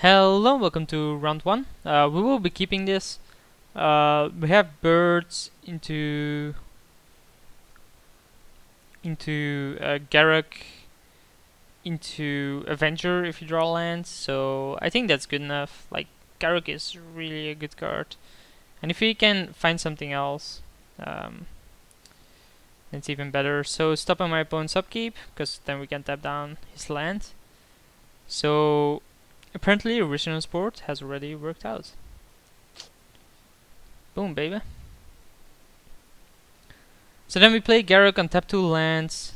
Hello, welcome to round one. We will be keeping this. We have birds into Garruk, into Avenger if you draw lands. So I think that's good enough. Like Garruk is really a good card, and if we can find something else, um, it's even better. So stopping my opponent's upkeep, because then we can tap down his land. So apparently original sport has already worked out. Boom, baby. So then we play Garruk on tap 2 lands.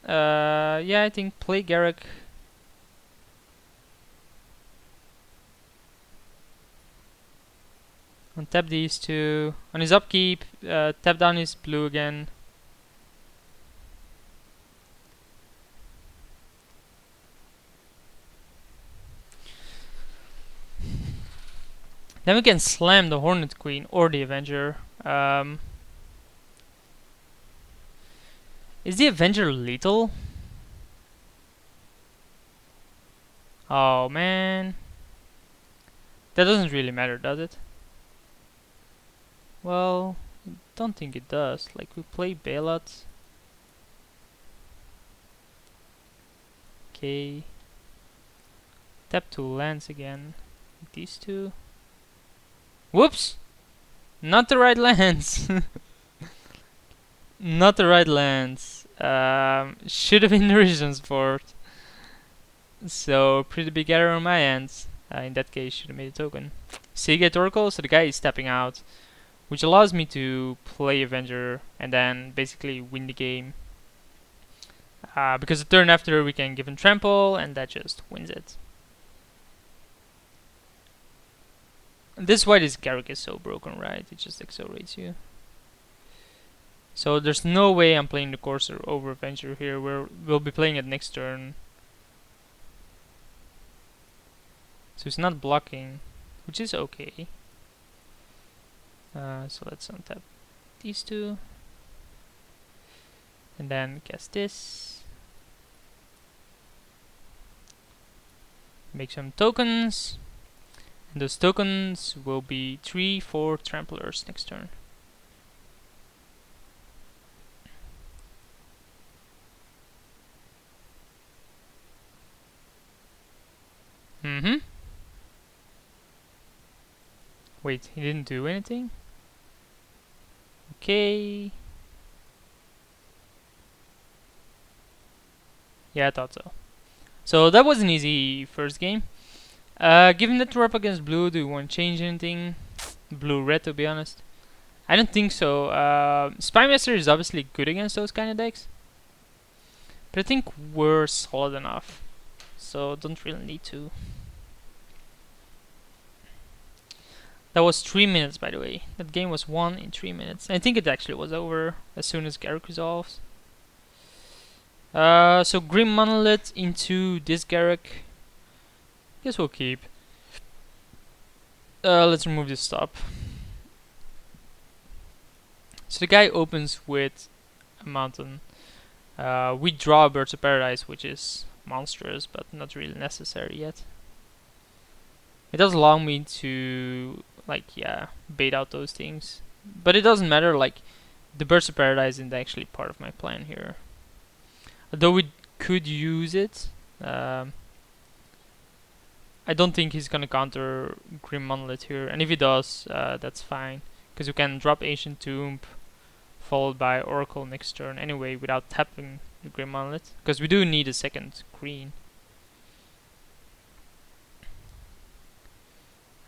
Yeah, I think play Garruk. On tap these two. On his upkeep, tap down his blue again. Then we can slam the Hornet Queen or the Avenger. Is the Avenger lethal? Oh man. That doesn't really matter, does it? Well, I don't think it does. Like, we play Bailout. Okay. Tap 2 lands again. These two. Whoops! Not the right lands! Not the right lands. Should have been the original sport. So, pretty big error on my end. In that case, should have made a token. So you get Oracle, so the guy is stepping out, which allows me to play Avenger and then basically win the game. Because the turn after we can give him Trample, and that just wins it. And this is why this Garruk is so broken, right? It just accelerates you. So there's no way I'm playing the Courser over Avenger here. We'll be playing it next turn. So it's not blocking, which is okay. So let's untap these two. And then cast this. Make some tokens. And those tokens will be 3/4 tramplers next turn. Wait, he didn't do anything? Okay. Yeah, I thought so. So that was an easy first game. Given that we're up against blue, do you want to change anything? Blue-red, to be honest. I don't think so. Spymaster is obviously good against those kind of decks. But I think we're solid enough. So don't really need to. That was 3 minutes, by the way. That game was won in 3 minutes. I think it actually was over as soon as Garruk resolves. So Grim Monolith into this Garruk. Guess we'll keep. Let's remove this stop. So the guy opens with a mountain. We draw Birds of Paradise, which is monstrous, but not really necessary yet. It does allow me to, like, yeah, bait out those things. But it doesn't matter, like, the Birds of Paradise isn't actually part of my plan here. Though we could use it. I don't think he's gonna counter Grim Monolith here, and if he does, that's fine. Because we can drop Ancient Tomb, followed by Oracle next turn anyway, without tapping the Grim Monolith. Because we do need a second green.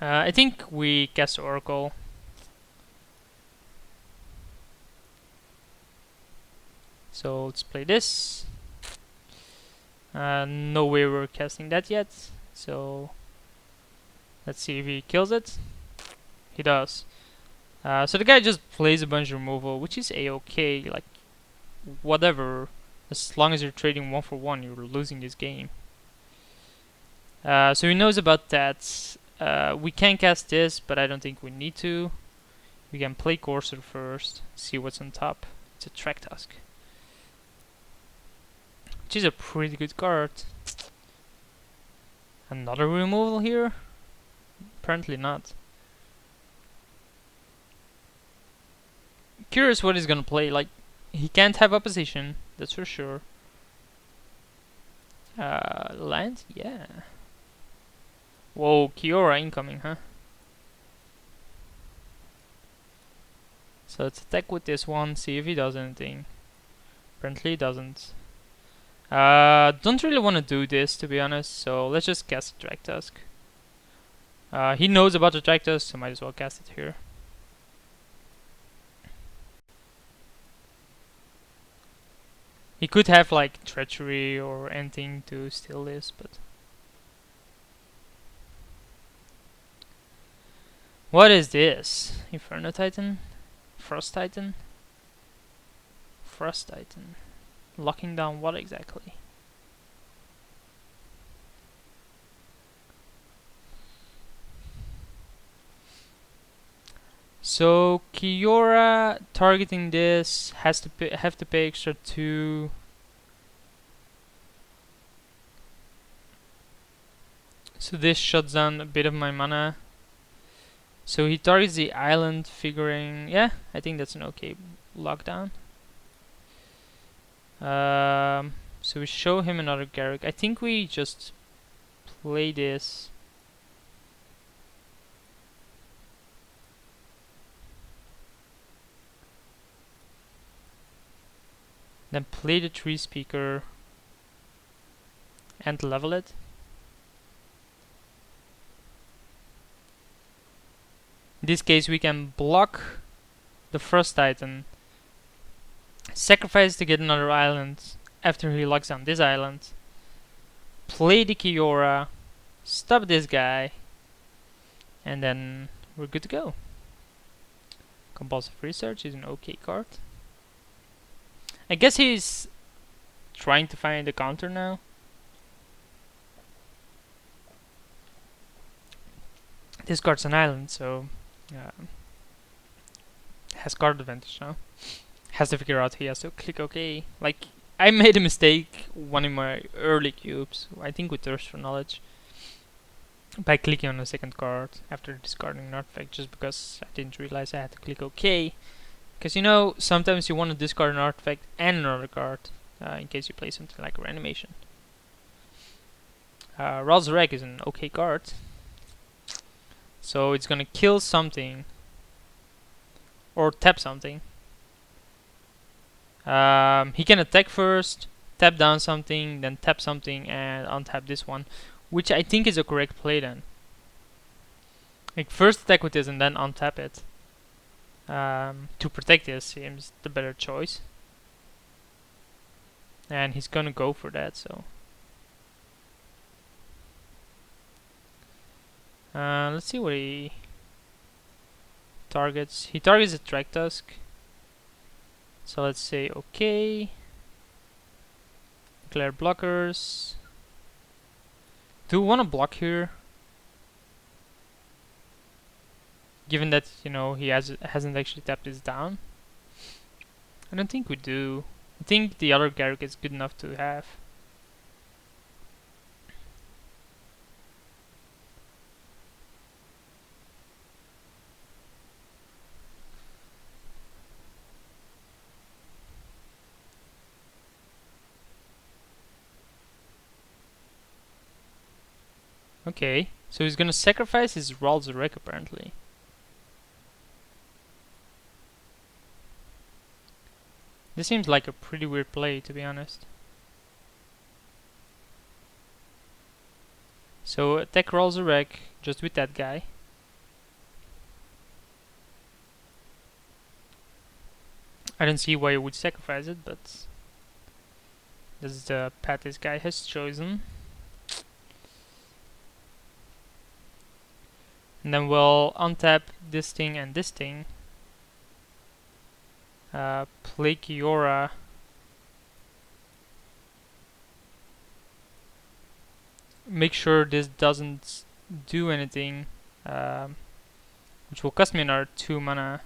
I think we cast Oracle. So let's play this. No way we're casting that yet. So let's see if he kills it. He does. So the guy just plays a bunch of removal, which is a-okay. Like, whatever. As long as you're trading 1 for 1, you're losing this game. So he knows about that. We can cast this, but I don't think we need to. We can play Courser first, see what's on top. It's a Track Tusk. which is a pretty good card. Another removal here? Apparently not. Curious what he's gonna play. Like, he can't have opposition, that's for sure. Land? Yeah. Whoa, Kiora incoming, huh? So let's attack with this one, see if he does anything. Apparently he doesn't. Don't really want to do this, to be honest, so let's just cast Drag Tusk. He knows about the Drag Tusk, so might as well cast it here. He could have like Treachery or anything to steal this, but... What is this? Inferno Titan? Frost Titan? Frost Titan. Locking down what exactly? So Kiora targeting this has to have to pay extra 2. So this shuts down a bit of my mana. So he targets the island, figuring, yeah, I think that's an okay lockdown. So we show him another Garruk. I think we just play this. Then play the Tree Speaker and level it. In this case we can block the Frost Titan, sacrifice to get another island after he locks down this island, play the Kiora, stop this guy, and then we're good to go. Compulsive Research is an okay card. I guess he's trying to find a counter now. This card's an island, so has card advantage now. Has to figure out he has to click OK. Like, I made a mistake one in my early cubes, I think with Thirst for Knowledge, by clicking on the second card after discarding an artifact, just because I didn't realize I had to click OK. Because, you know, sometimes you want to discard an artifact and another card in case you play something like a reanimation. Razorek is an okay card. So it's gonna kill something or tap something. He can attack first, tap down something, then tap something and untap this one, which I think is a correct play then. Like, first attack with this and then untap it. To protect this seems the better choice. And he's gonna go for that, so... let's see what he targets. He targets a Drag Tusk. So let's say okay. Declare blockers. Do we want to block here? Given that, you know, he hasn't actually tapped this down. I don't think we do. I think the other Garruk is good enough to have. Okay, so he's gonna sacrifice his Ralzarek apparently. This seems like a pretty weird play, to be honest. So attack Ralzarek just with that guy. I don't see why you would sacrifice it, but this is the path this guy has chosen. And then we'll untap this thing and this thing. Play Kiora. Make sure this doesn't do anything, which will cost me another 2 mana.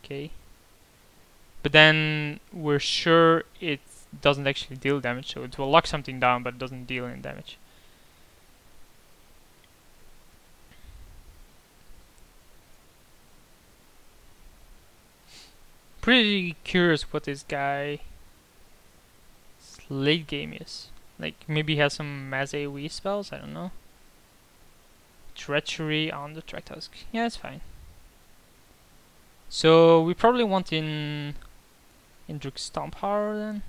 Okay. but then we're sure it doesn't actually deal damage, so it will lock something down, but it doesn't deal any damage. Pretty curious what this guy's late game is. Like, maybe he has some mass AoE spells, I don't know. Treachery on the Tract Husk. Yeah, it's fine. So, we probably want in Indrik Stomp Power then?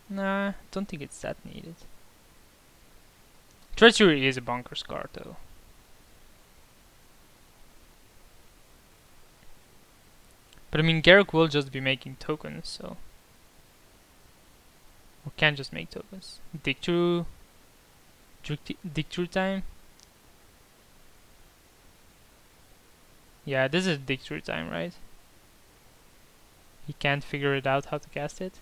Nah, don't think it's that needed. Treachery is a bonkers card though. But I mean, Garruk will just be making tokens, so... We can't just make tokens. Dig through time? Yeah, this is dig through time, right? He can't figure it out how to cast it.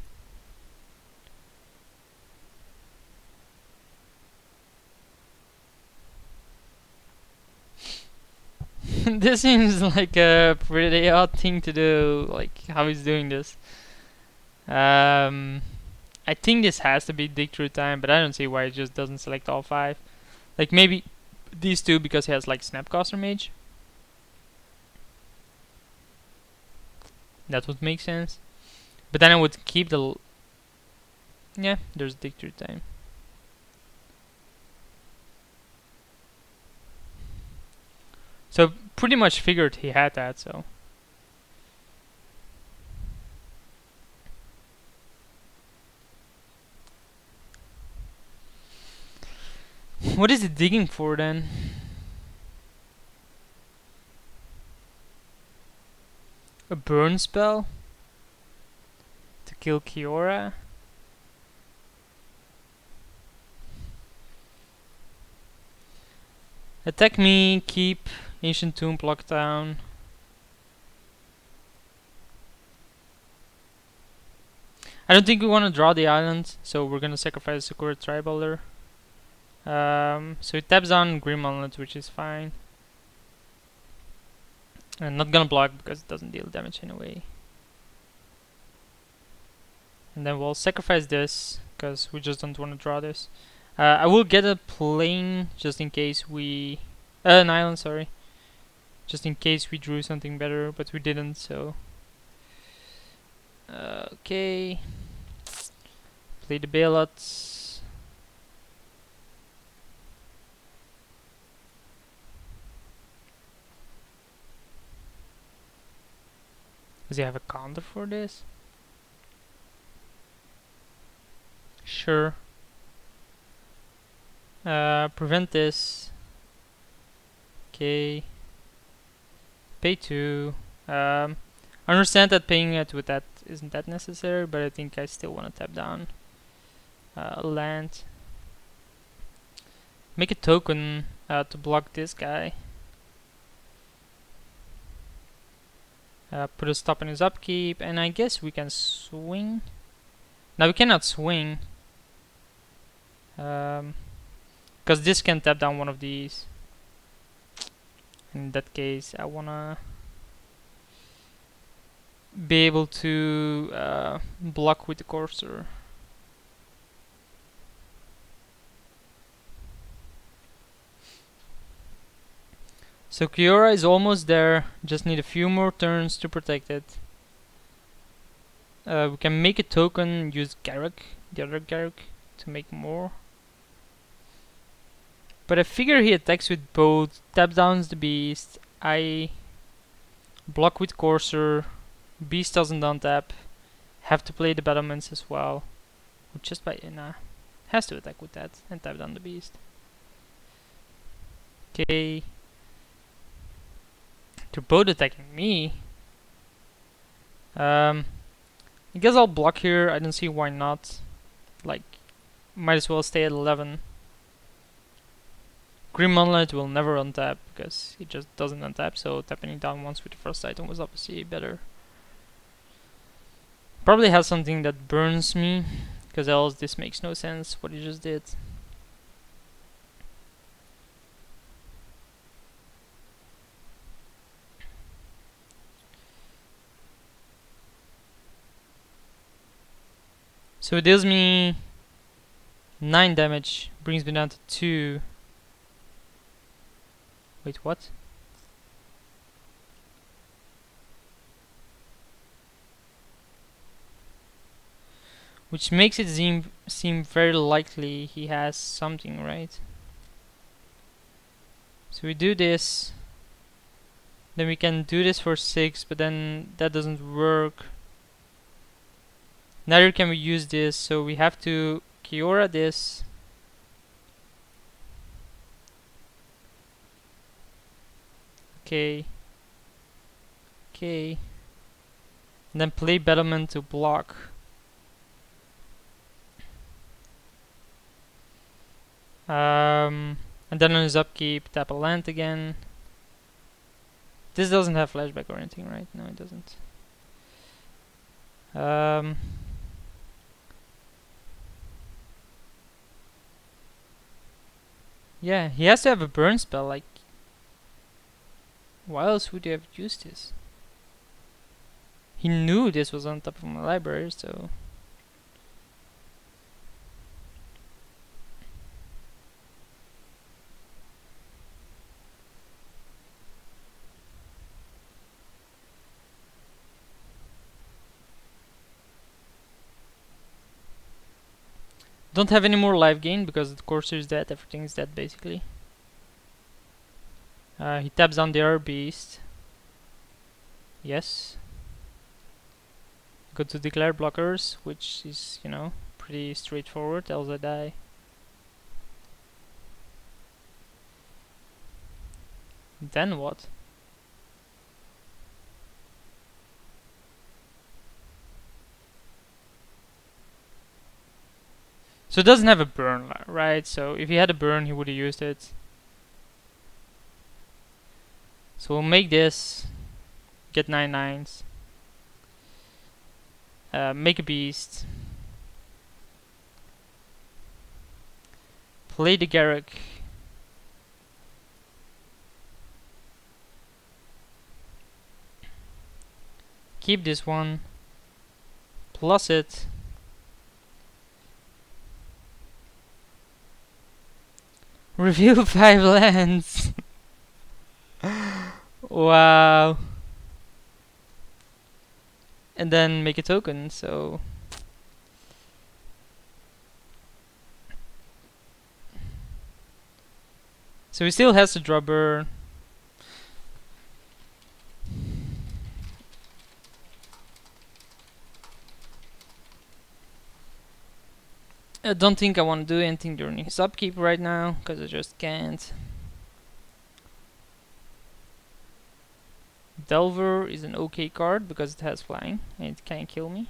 This seems like a pretty odd thing to do, like how he's doing this. I think this has to be dig through time, but I don't see why it just doesn't select all 5. Like maybe these 2 because he has like Snapcaster Mage. That would make sense. But then I would keep the... Yeah, there's dig through time. So pretty much figured he had that, so... What is it digging for then? A burn spell? To kill Kiora? Attack me, keep Ancient Tomb locked down. I don't think we want to draw the island, so we're gonna sacrifice Sakura Tribalder. So it taps on Grim Monolith, which is fine. And not gonna block because it doesn't deal damage anyway. And then we'll sacrifice this because we just don't want to draw this. I will get a plane just in case we... an island, sorry. Just in case we drew something better, but we didn't, so... okay. Play the Bailouts. Does he have a counter for this? Sure. Prevent this. Okay. Pay 2. I understand that paying it with that isn't that necessary, but I think I still want to tap down land. Make a token to block this guy. Put a stop on his upkeep, and I guess we can swing. Now we cannot swing. Because this can tap down one of these. In that case, I wanna be able to block with the cursor. So Kiora is almost there, just need a few more turns to protect it. We can make a token, use Garruk, the other Garruk, to make more. But I figure he attacks with both, tap downs the beast, I block with cursor, beast doesn't untap, have to play the battlements as well. Or just by, nah, has to attack with that and tap down the beast. Okay. They're both attacking me. I guess I'll block here. I don't see why not. Like, might as well stay at 11. Grim Monolith will never untap because it just doesn't untap, so tapping it down once with the first item was obviously better. Probably has something that burns me, because else this makes no sense what he just did. So it deals me 9 damage, brings me down to 2. Wait, what? Which makes it seem very likely he has something, right? So we do this. Then we can do this for 6, but then that doesn't work. Neither can we use this, so we have to Kiora this. Okay. Okay. And then play Battlement to block. And then on his upkeep, tap a land again. This doesn't have flashback or anything, right? No, it doesn't. Yeah, he has to have a burn spell, like... Why else would you have used this? He knew this was on top of my library, so... Don't have any more life gain because the Courser is dead, everything is dead basically. He taps on the other beast. Yes. Go to declare blockers, which is, you know, pretty straightforward, else I die. Then what? So it doesn't have a burn, right? So if he had a burn, he would have used it. So we'll make this, get 9 9s. Make a beast. Play the Garruk. Keep this one. Plus it. Reveal 5 lands. Wow. And then make a token, so... So he still has to draw burn. I don't think I want to do anything during his upkeep right now, because I just can't. Delver is an okay card because it has flying and it can't kill me.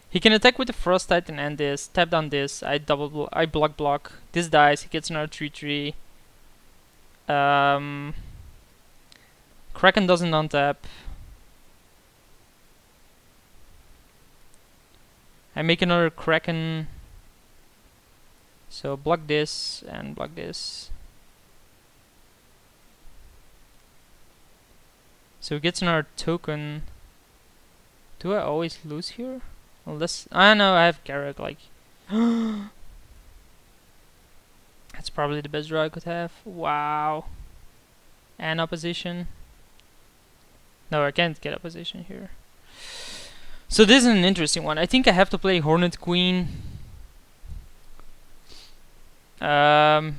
He can attack with the Frost Titan and this, tap down this, I block. This dies, he gets another 3/3. Kraken doesn't untap. I make another Kraken. So block this and block this. So he gets another token. Do I always lose here? Unless I know I have Garruk, like that's probably the best draw I could have. Wow. And opposition. No, I can't get opposition here. So this is an interesting one. I think I have to play Hornet Queen. I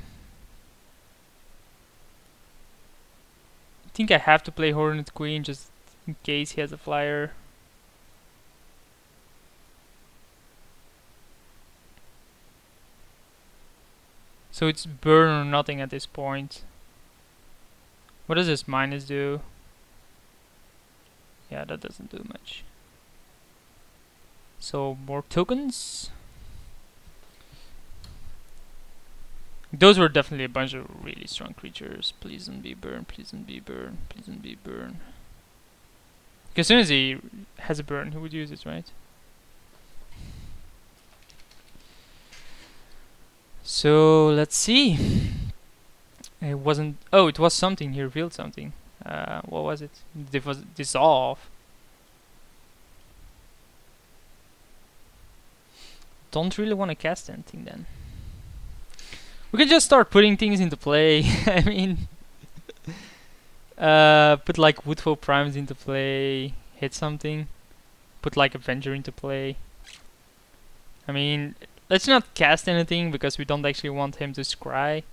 think I have to play Hornet Queen just in case he has a flyer. So it's burn or nothing at this point. What does this minus do? Yeah, that doesn't do much. So more tokens. Those were definitely a bunch of really strong creatures. Please don't be burn, please don't be burn, please don't be burn. Because as soon as he has a burn, he would use it, right? So let's see. It wasn't. Oh, it was something. He revealed something. What was it? It was dissolve. don't really want to cast anything then. We can just start putting things into play. I mean, put like Woodfoe Primes into play, hit something, put like Avenger into play. I mean, let's not cast anything because we don't actually want him to scry.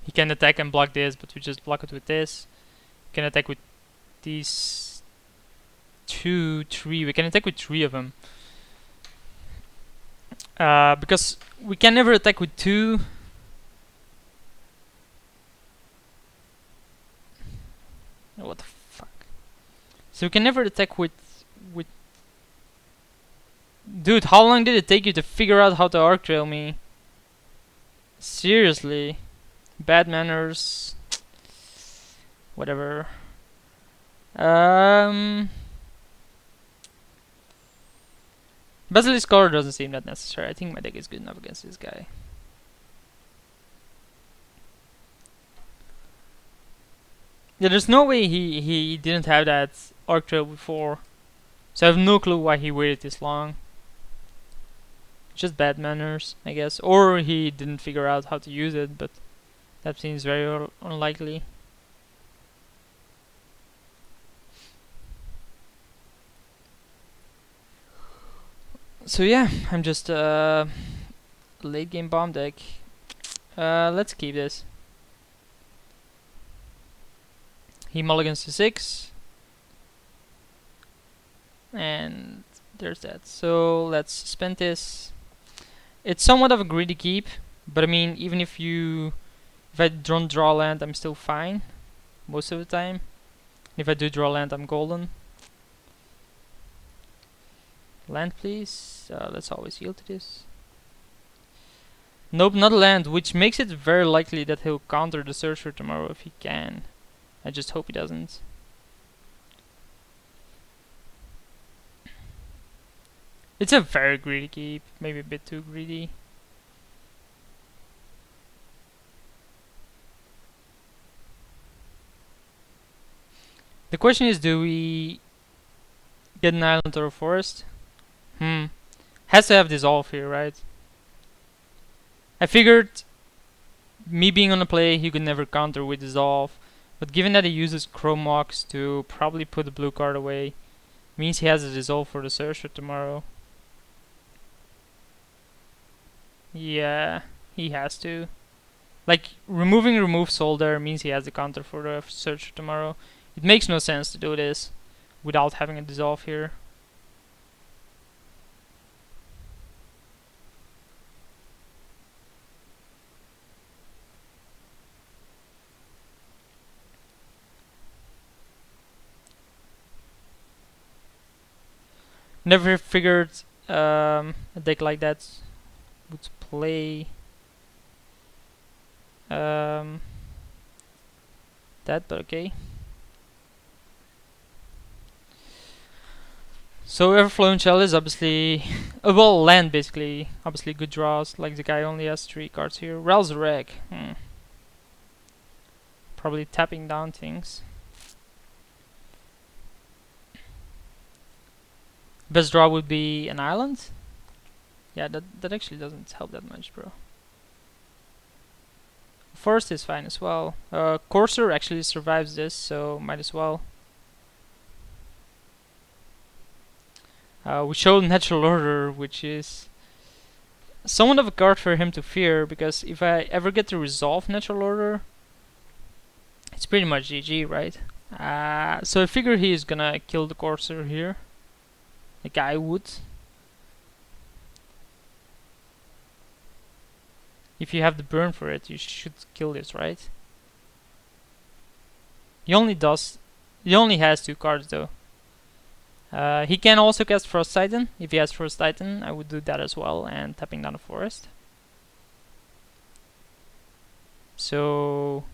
He can attack and block this, but we just block it with this. He can attack with these 2, 3. We can attack with 3 of them. Because we can never attack with 2. What the fuck? So we can never attack with... Dude, how long did it take you to figure out how to arc trail me? Seriously. Bad manners. Whatever. Basilisk Collar doesn't seem that necessary. I think my deck is good enough against this guy. Yeah, there's no way he didn't have that arc trail before. So I have no clue why he waited this long. Just bad manners, I guess. Or he didn't figure out how to use it, but that seems very unlikely. So yeah, I'm just late game bomb deck. Let's keep this. He mulligans to 6. And there's that. So let's spend this. It's somewhat of a greedy keep, but I mean, even if I don't draw land, I'm still fine most of the time. If I do draw land, I'm golden. Land, please. Let's always yield to this. Nope, not a land, which makes it very likely that he'll counter the Searcher tomorrow if he can. I just hope he doesn't. It's a very greedy keep, maybe a bit too greedy. The question is, do we get an island or a forest? Has to have dissolve here, right? I figured me being on a play, he could never counter with dissolve. But given that he uses Chrome Mox to probably put the blue card away, means he has a dissolve for the Searcher tomorrow. Yeah, he has to. Like, removing Remove Soul there means he has the counter for the Searcher tomorrow. It makes no sense to do this without having a dissolve here. Never figured a deck like that would play that, but okay. So Everflowing Shell is obviously well, land basically, obviously good draws. Like the guy only has 3 cards here. Resurrect. Probably tapping down things. Best draw would be an island. Yeah, that actually doesn't help that much, bro. Forest is fine as well. Courser actually survives this, so might as well. We showed Natural Order, which is somewhat of a card for him to fear, because if I ever get to resolve Natural Order, it's pretty much GG, right? So I figure he's gonna kill the Courser here. Like I would. If you have the burn for it, you should kill this, right? He only has 2 cards though. He can also cast Frost Titan. If he has Frost Titan, I would do that as well, and tapping down a forest. So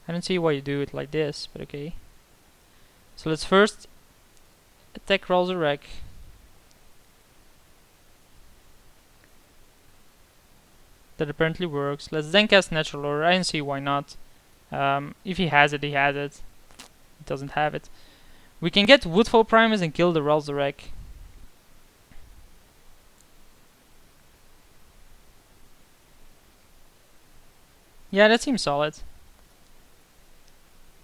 I don't see why you do it like this, but okay. So let's first attack Resurrect. That apparently works. Let's then cast Natural Order. I don't see why not. If he has it, he has it. He doesn't have it. We can get Woodfall Primus and kill the Resurrect. Yeah, that seems solid.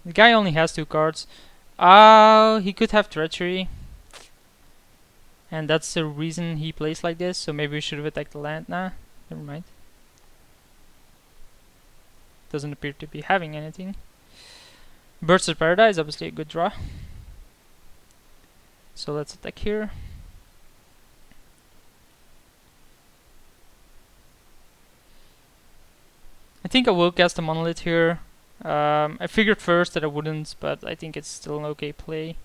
The guy only has 2 cards. He could have Treachery. And that's the reason he plays like this, so maybe we should have attacked the land. Nah, never mind. Doesn't appear to be having anything. Birds of Paradise, obviously a good draw. So let's attack here. I think I will cast a Monolith here. I figured first that I wouldn't, but I think it's still an okay play.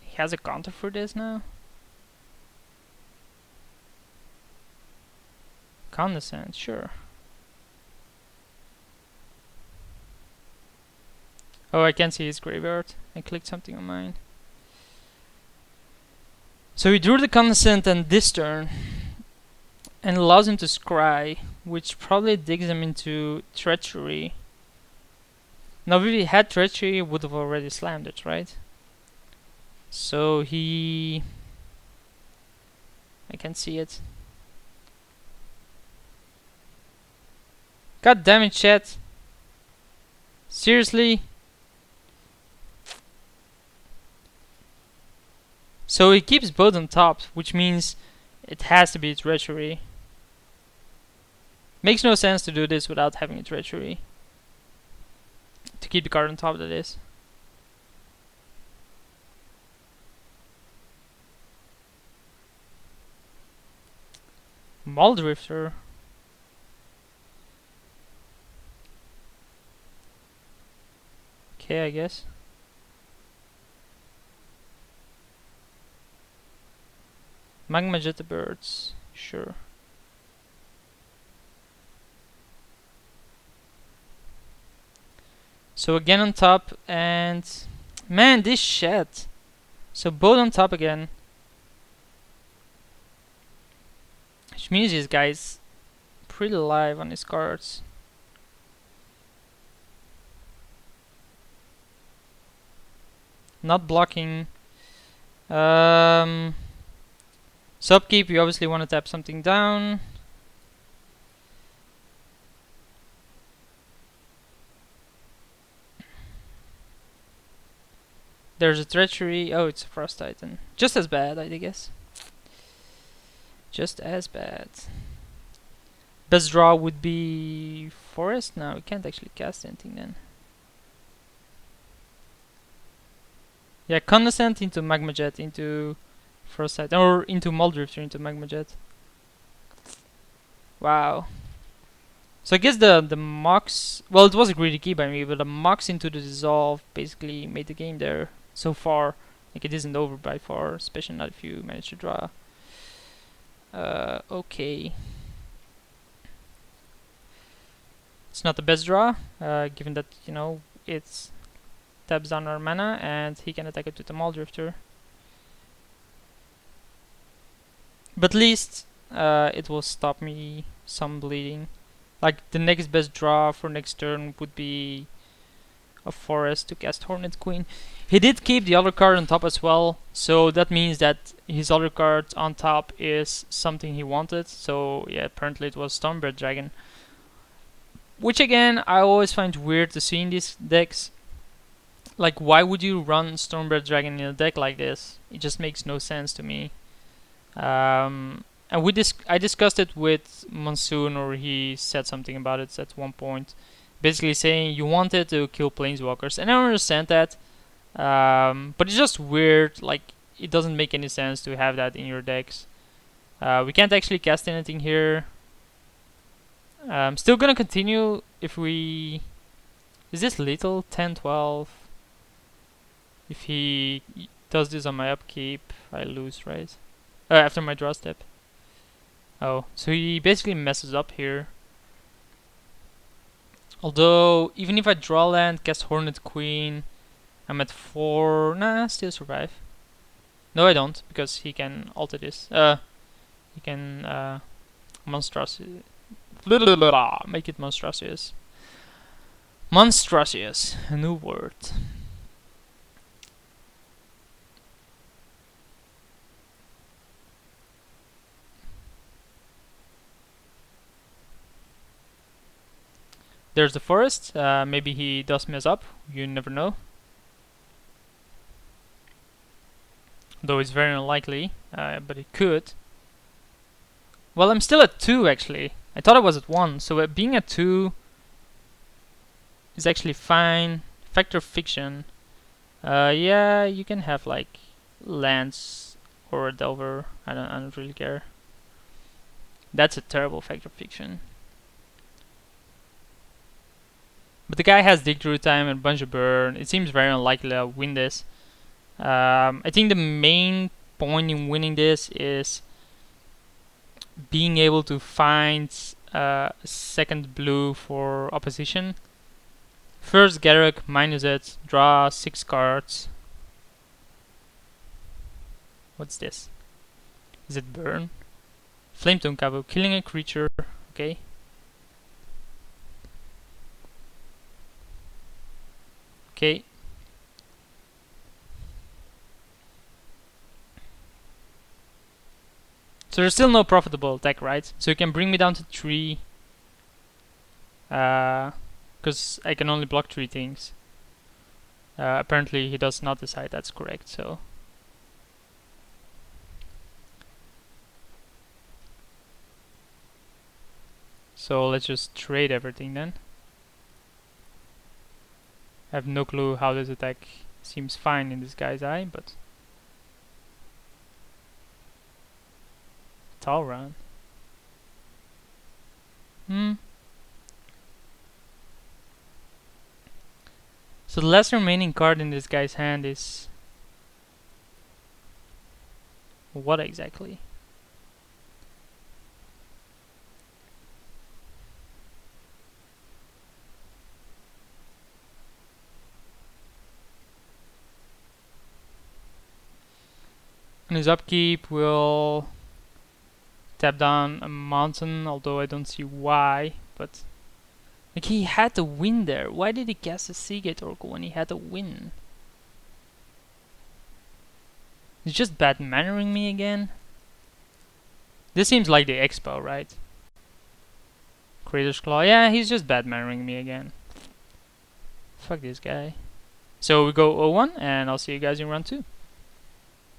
He has a counter for this now. Condescend, sure. Oh, I can see his graveyard. I clicked something on mine. So he drew the Condescend and this turn, and allows him to scry, which probably digs him into Treachery. Now, if he had Treachery, he would have already slammed it, right? So he... I can see it. God damn it, chat. Seriously? So he keeps both on top, which means it has to be Treachery. Makes no sense to do this without having a Treachery. To keep the card on top, that is. Muldrifter. Okay, I guess. Magma Jet the birds, sure. So again on top, and man, this shit. So both on top again, which means this guy's pretty live on his cards. Not blocking. So upkeep, you obviously want to tap something down. There's a Treachery. Oh, it's a Frost Titan. Just as bad, I guess. Just as bad. Best draw would be Forest. No, we can't actually cast anything then. Yeah, Condescend into Magma Jet into Frost Titan, or into Muldrifter into Magma Jet. Wow. So I guess the Mox, well, it was a greedy key by me, but the Mox into the Dissolve basically made the game there so far. Like, it isn't over by far, especially not if you manage to draw. Okay. It's not the best draw, given that, you know, it's taps down our mana and he can attack it with the Muldrifter. But at least it will stop me some bleeding. Like, the next best draw for next turn would be a Forest to cast Hornet Queen. He did keep the other card on top as well, so that means that his other card on top is something he wanted. So yeah, apparently it was Stormbird Dragon, which again I always find weird to see in these decks. Like, why would you run Stormbird Dragon in a deck like this? It just makes no sense to me. And I discussed it with Monsoon, or he said something about it at one point, basically saying you wanted to kill Planeswalkers, and I understand that, but it's just weird. Like, it doesn't make any sense to have that in your decks. We can't actually cast anything here. I'm still gonna continue if we... Is this lethal? 10, 12. If he does this on my upkeep, I lose, right? After my draw step. Oh, so he basically messes up here. Although, even if I draw land, cast Hornet Queen, I'm at 4. Nah, still survive. No, I don't, because he can alter this. He can monstrosity. Make it monstrosities. Monstrosius, a new word. There's the forest. Maybe he does mess up. You never know. Though it's very unlikely, but it could. Well, I'm still at 2 actually. I thought I was at 1, so being at 2 is actually fine. Factor fiction. Yeah, you can have like Lance or a Delver. I don't really care. That's a terrible factor fiction. But the guy has dig through time and a bunch of burn. It seems very unlikely I'll win this. I think the main point in winning this is being able to find second blue for opposition. First Garruk, minus it, draw 6 cards. What's this? Is it burn? Flametone Kavu, killing a creature. Okay. Okay. So there's still no profitable attack, right? So you can bring me down to 3. Because I can only block 3 things. Apparently he does not decide that's correct, so... So let's just trade everything then. I have no clue how this attack seems fine in this guy's eye, but... Talran. So the last remaining card in this guy's hand is... what exactly? On his upkeep will tap down a mountain, although I don't see why, but... like, he had to win there. Why did he cast a Seagate Oracle when he had to win? He's just bad mannering me again? This seems like the Expo, right? Creator's Claw. Yeah, he's just bad mannering me again. Fuck this guy. So we go 0-1, and I'll see you guys in round 2.